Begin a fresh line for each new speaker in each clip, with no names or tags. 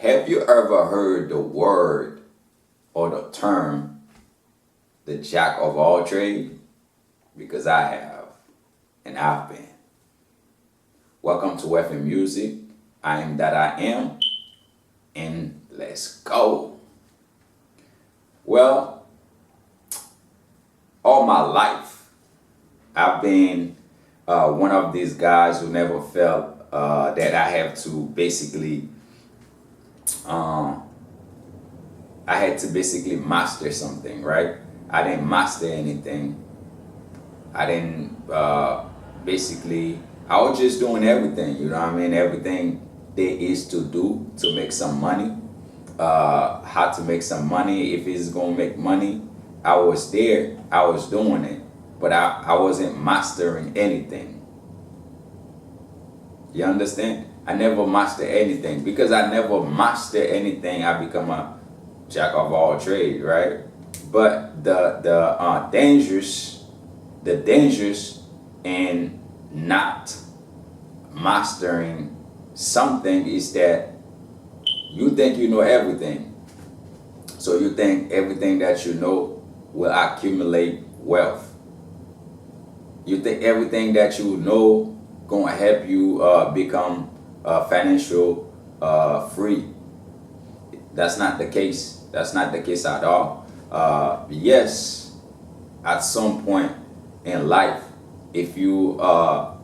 Have you ever heard the word or the term the jack of all trades? Because I have, and I've been. Welcome to FM Music. I am that I am, and let's go. Well, all my life, I've been one of these guys who never felt that I have to basically I had to basically master something, right? I didn't master anything. I didn't I was just doing everything, you know what I mean? Everything there is to do to make some money, how to make some money, if it's gonna make money. I was there, I was doing it, but I wasn't mastering anything. You understand? I never master anything. Because I never master anything, I become a jack of all trades, right? But the dangers in not mastering something is that you think you know everything. So you think everything that you know will accumulate wealth. You think everything that you know gonna help you become financial free. That's not the case. That's not the case at all. Yes, at some point in life, if you a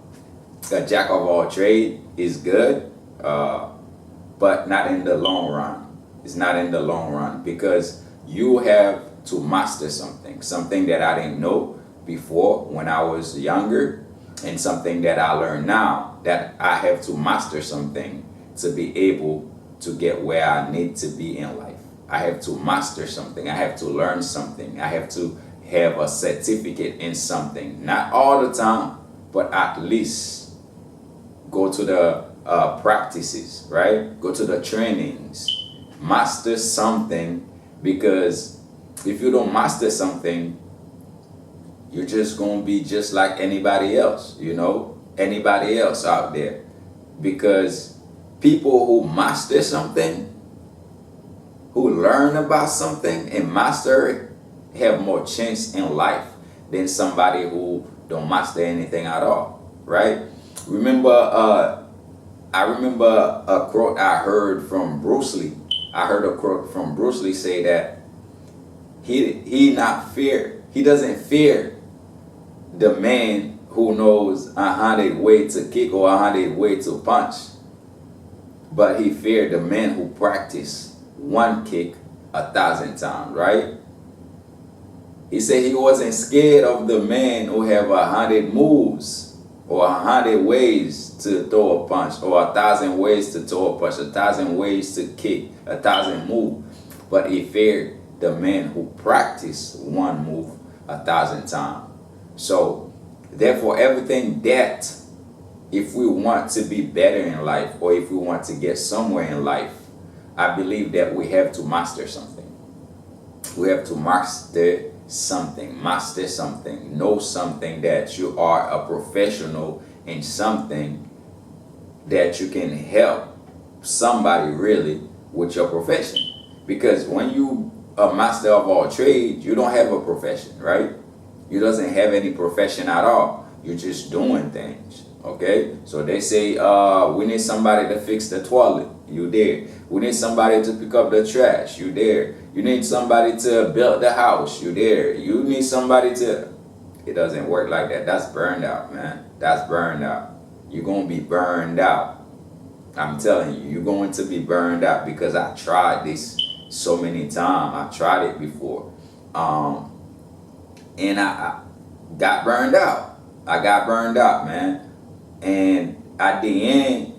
jack of all trade is good, but not in the long run. It's not in the long run because you have to master something that I didn't know before when I was younger, and something that I learned now, that I have to master something to be able to get where I need to be in life. I have to master something. I have to learn something. I have to have a certificate in something. Not all the time, but at least go to the practices, right? Go to the trainings. Master something, because if you don't master something, you're just going to be just like anybody else, anybody else out there. Because people who master something, who learn about something and master it, have more chance in life than somebody who don't master anything at all, right? I remember a quote I heard from Bruce Lee. I heard a quote from Bruce Lee say that he doesn't fear the man who knows 100 ways to kick or 100 ways to punch, but he feared the man who practiced one kick 1,000 times, right? He said he wasn't scared of the man who have 100 moves or 100 ways to throw a punch, or 1,000 ways to throw a punch, 1,000 ways to kick, 1,000 moves, but he feared the man who practiced one move 1,000 times. So, therefore, everything that, if we want to be better in life, or if we want to get somewhere in life, I believe that we have to master something. We have to master something, know something, that you are a professional in something, that you can help somebody really with your profession. Because when you a master of all trades, you don't have a profession, right? You doesn't have any profession at all. You're just doing things, okay? So they say, we need somebody to fix the toilet. You there. We need somebody to pick up the trash. You there. You need somebody to build the house. You there. You need somebody to... It doesn't work like that. That's burned out, man. That's burned out. You're going to be burned out. I'm telling you, you're going to be burned out, because I tried this so many times. I tried it before. And I got burned out. I got burned out, man. And at the end,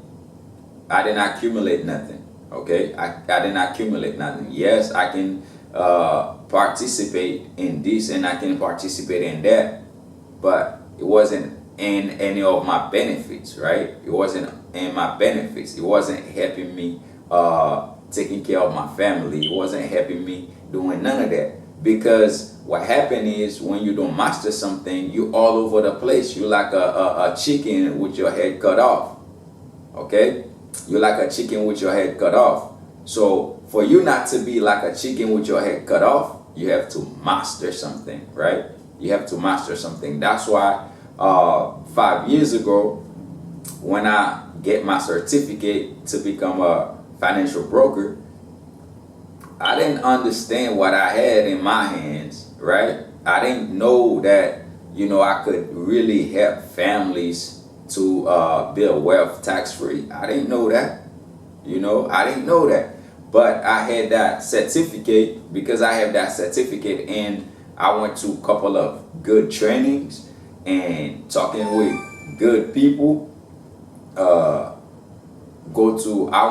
I didn't accumulate nothing. Okay? I didn't accumulate nothing. Yes, I can participate in this and I can participate in that. But it wasn't in any of my benefits, right? It wasn't in my benefits. It wasn't helping me taking care of my family. It wasn't helping me doing none of that. Because what happened is, when you don't master something, you all over the place. You're like a chicken with your head cut off. Okay? You're like a chicken with your head cut off. So for you not to be like a chicken with your head cut off, you have to master something, right? You have to master something. That's why 5 years ago, when I get my certificate to become a financial broker, I didn't understand what I had in my hands, right? I didn't know that, I could really help families to build wealth tax free. I didn't know that. I didn't know that. But I had that certificate. Because I have that certificate, and I went to a couple of good trainings and talking with good people. I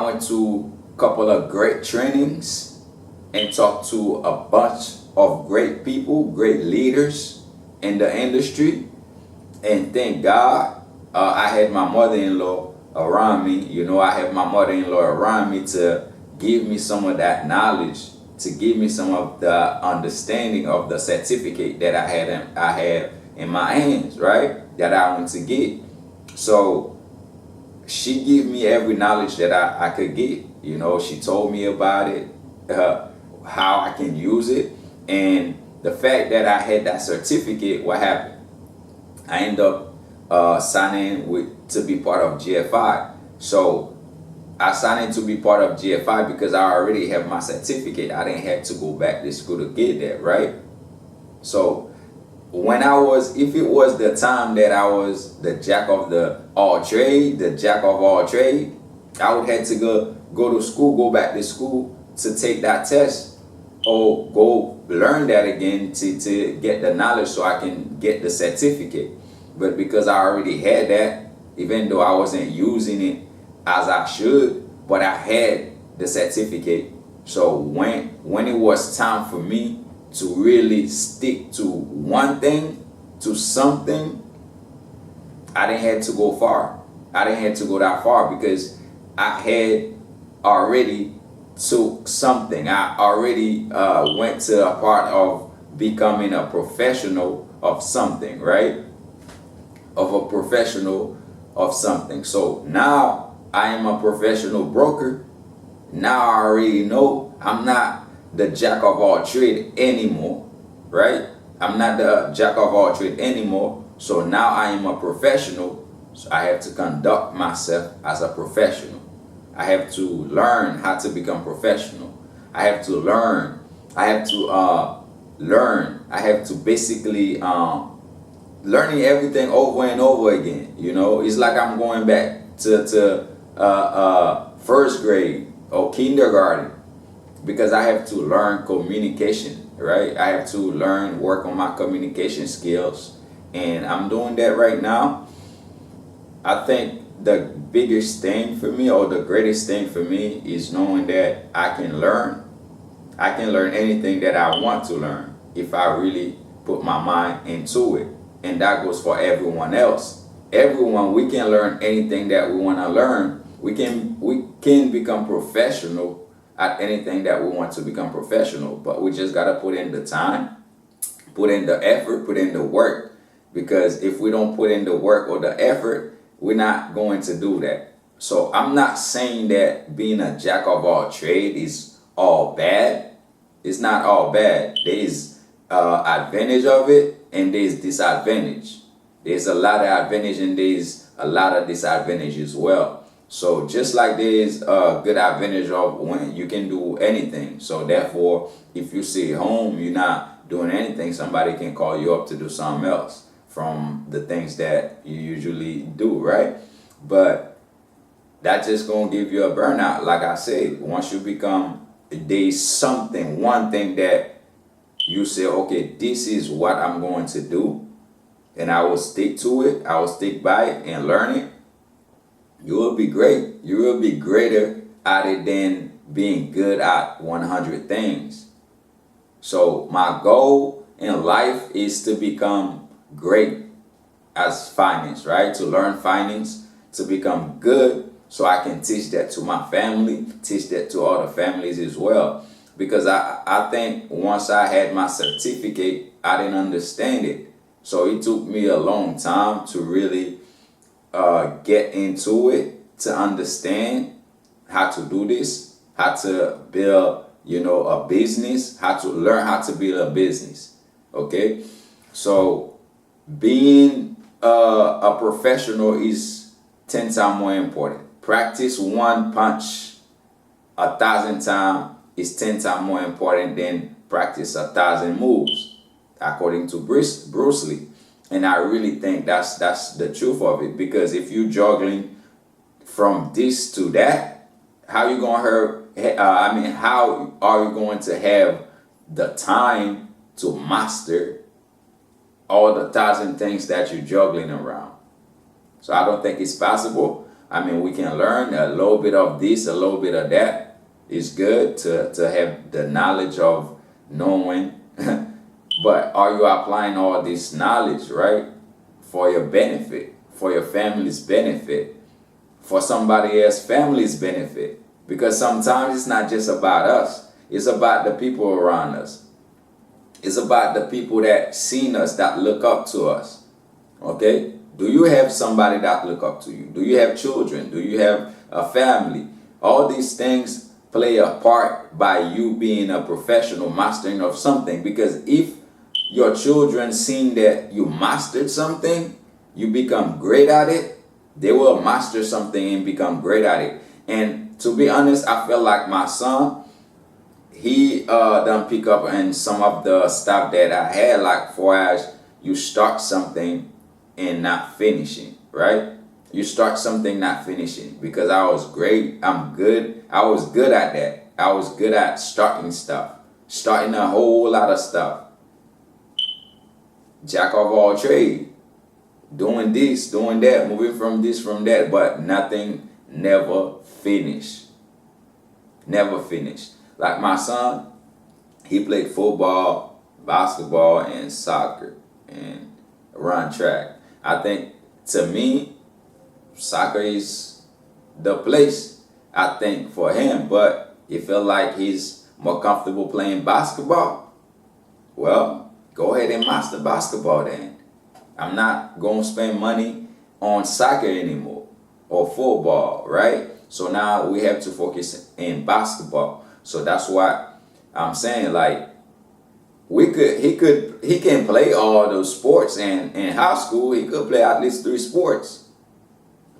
went to a couple of great trainings and talked to a bunch of great people, great leaders in the industry. And thank God, I had my mother-in-law around me. I have my mother-in-law around me to give me some of that knowledge, to give me some of the understanding of the certificate that I have in my hands, right? That I want to get. So she gave me every knowledge that I could get. She told me about it, how I can use it, and the fact that I had that certificate. What happened? I ended up signing to be part of GFI. So I signed in to be part of GFI because I already have my certificate. I didn't have to go back to school to get that, right? So if it was the time that I was the jack of all trade, I would have to go to school, go back to school to take that test, or go learn that again to get the knowledge so I can get the certificate. But because I already had that, even though I wasn't using it as I should, but I had the certificate. So when it was time for me to really stick to one thing, to something, I didn't have to go far. I didn't have to go that far because I had already took something. I already went to a part of becoming a professional of something, right? Of a professional of something. So now I am a professional broker. Now I already know I'm not the jack of all trade anymore, right? I'm not the jack of all trade anymore. So now I am a professional. So I have to conduct myself as a professional. I have to learn how to become professional. I have to learn. I have to learn. I have to basically learning everything over and over again. It's like I'm going back to first grade or kindergarten, because I have to learn communication, right? I have to work on my communication skills, and I'm doing that right now. I think the biggest thing for me, or the greatest thing for me, is knowing that I can learn. I can learn anything that I want to learn if I really put my mind into it. And that goes for everyone else. Everyone, we can learn anything that we want to learn. We can become professional at anything that we want to become professional, but we just got to put in the time, put in the effort, put in the work. Because if we don't put in the work or the effort, we're not going to do that. So I'm not saying that being a jack of all trade is all bad. It's not all bad. There's advantage of it, and there's disadvantage. There's a lot of advantage, and there's a lot of disadvantage as well. So just like there's a good advantage of when you can do anything. So therefore, if you stay home, you're not doing anything, somebody can call you up to do something else from the things that you usually do, right? But that's just gonna give you a burnout. Like I said, once you become, there's something, one thing that you say, okay, this is what I'm going to do, and I will stick to it, I will stick by it and learn it, you will be great. You will be greater at it than being good at 100 things. So my goal in life is to become great as finance, right? To learn finance, to become good, so I can teach that to my family, teach that to other families as well. Because I think once I had my certificate, I didn't understand it. So it took me a long time to really get into it, to understand how to do this, how to build, a business, how to learn how to build a business. Okay, so being a professional is 10 times more important. Practice one punch 1,000 times is 10 times more important than practice 1,000 moves, according to Bruce Lee. And I really think that's the truth of it, because if you juggling from this to that, how you gonna how are you going to have the time to master all the 1,000 things that you're juggling around? So I don't think it's possible. I mean, we can learn a little bit of this, a little bit of that. It's good to have the knowledge of knowing, but are you applying all this knowledge, right, for your benefit, for your family's benefit, for somebody else's family's benefit? Because sometimes it's not just about us. It's about the people around us. It's about the people that seen us, that look up to us. Okay? Do you have somebody that look up to you? Do you have children? Do you have a family? All these things play a part by you being a professional mastering of something. Because if your children seen that you mastered something, you become great at it, they will master something and become great at it. And to be honest, I feel like my son, he done pick up in some of the stuff that I had, like for as you start something and not finishing, right? You start something not finishing, because I was great. I'm good. I was good at that. I was good at starting stuff, starting a whole lot of stuff. Jack of all trade, doing this, doing that, moving from this, from that, but nothing never finished. Never finished. Like my son, he played football, basketball, and soccer, and run track. I think, to me, soccer is the place, I think, for him. But he feel like he's more comfortable playing basketball. Well, go ahead and master basketball then. I'm not going to spend money on soccer anymore or football, right? So now we have to focus in basketball. So that's what I'm saying. Like, he can play all those sports, and in high school he could play at least 3 sports,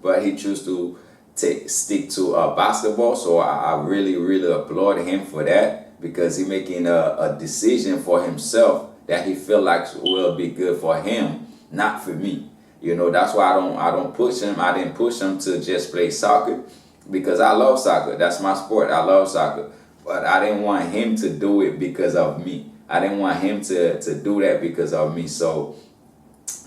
but he chose to stick to basketball. So I really applaud him for that, because he making a decision for himself that he feel like will be good for him, not for me. That's why I don't push him. I didn't push him to just play soccer, because I love soccer. That's my sport. I love soccer. But I didn't want him to do it because of me. I didn't want him to do that because of me. So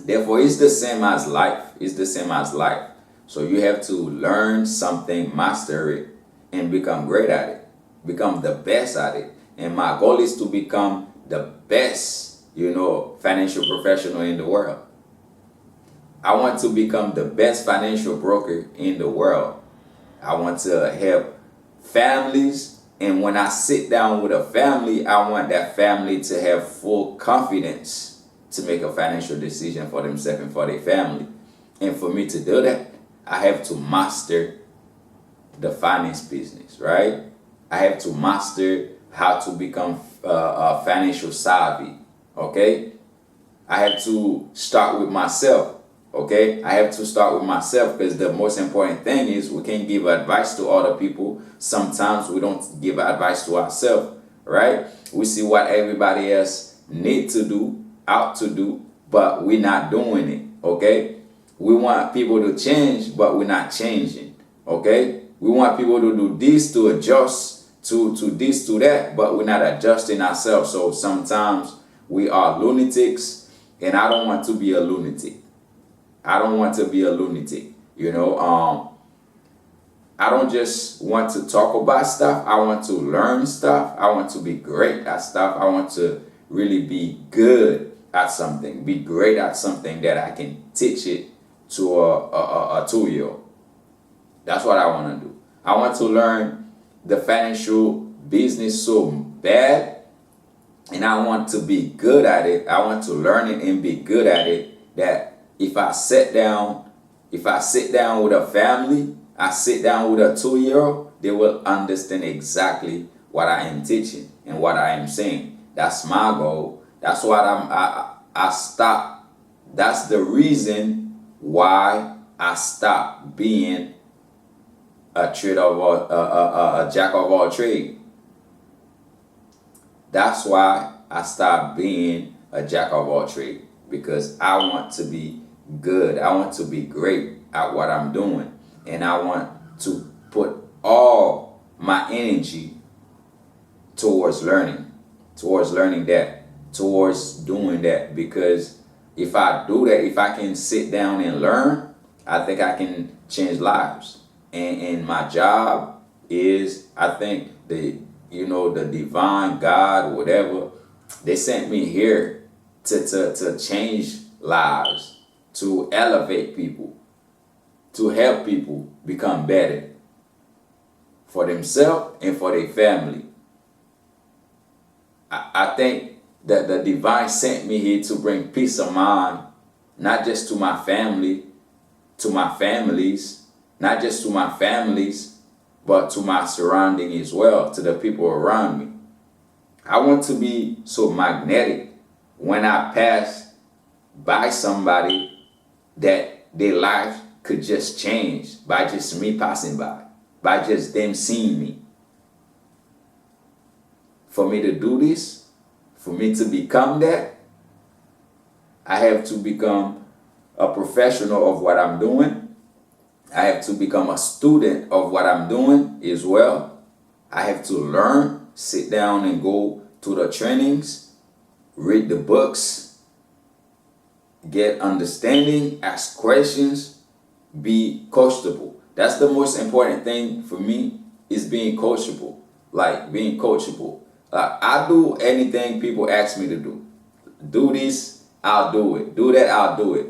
therefore, it's the same as life. It's the same as life. So you have to learn something, master it, and become great at it. Become the best at it. And my goal is to become the best, financial professional in the world. I want to become the best financial broker in the world. I want to help families. And when I sit down with a family, I want that family to have full confidence to make a financial decision for themselves and for their family. And for me to do that, I have to master the finance business, right? I have to master how to become financial savvy, okay? I have to start with myself. Okay, I have to start with myself, because the most important thing is we can give advice to other people. Sometimes we don't give advice to ourselves, right? We see what everybody else need to do, out to do, but we're not doing it. Okay, we want people to change, but we're not changing. Okay, we want people to do this, to adjust to this, to that, but we're not adjusting ourselves. So sometimes we are lunatics, and I don't want to be a lunatic. I don't want to be a lunatic, I don't just want to talk about stuff. I want to learn stuff. I want to be great at stuff. I want to really be good at something, be great at something that I can teach it to a 2-year-old. That's what I want to do. I want to learn the financial business so bad, and I want to be good at it. I want to learn it and be good at it, that if I sit down with a family, I sit down with a 2-year-old, they will understand exactly what I am teaching and what I am saying. That's my goal. That's what I stop. That's the reason why I stopped being a trade of all, a jack of all trade. That's why I stopped being a jack of all trade, because I want to be good. I want to be great at what I'm doing, and I want to put all my energy towards learning that, towards doing that. Because if I do that, if I can sit down and learn, I think I can change lives. And my job is, I think the divine God, whatever, they sent me here to change lives, to elevate people, to help people become better for themselves and for their family. I think that the divine sent me here to bring peace of mind, not just to my family, to my families, not just to my families, but to my surrounding as well, to the people around me. I want to be so magnetic when I pass by somebody that their life could just change by just me passing by just them seeing me. For me to do this, for me to become that, I have to become a professional of what I'm doing. I have to become a student of what I'm doing as well. I have to learn, sit down and go to the trainings, read the books, get understanding, ask questions, be coachable. That's the most important thing for me, is being coachable. Like being coachable. I do anything people ask me to do. Do this, I'll do it. Do that, I'll do it.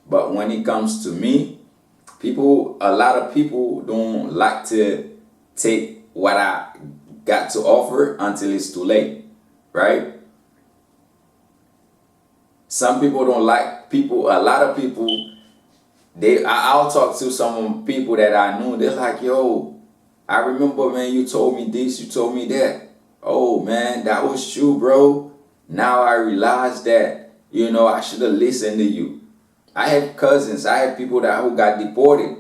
But when it comes to me, a lot of people don't like to take what I got to offer until it's too late, right? Some people don't like people. A lot of people, I'll talk to some people that I knew. They're like, "Yo, I remember, man, you told me this, you told me that. Oh man, that was true, bro. Now I realize that, I should have listened to you." I have cousins, I have people who got deported.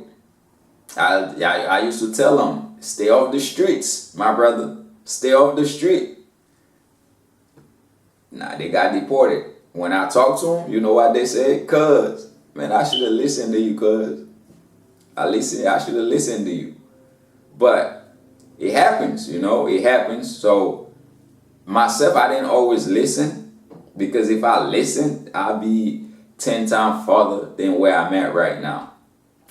I used to tell them, stay off the streets, my brother. Stay off the street. Nah, they got deported. When I talk to them, you know what they say? "Cuz, man, I should have listened to you, cuz. I should have listened to you." But it happens, it happens. So myself, I didn't always listen, because if I listened, I'd be 10 times farther than where I'm at right now.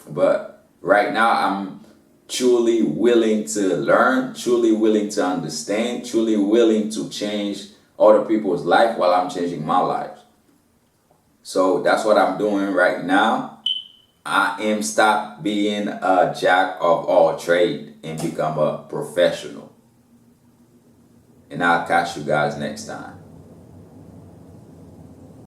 But right now, I'm truly willing to learn, truly willing to understand, truly willing to change other people's life while I'm changing my life. So that's what I'm doing right now. I am stop being a jack of all trade and become a professional. And I'll catch you guys next time.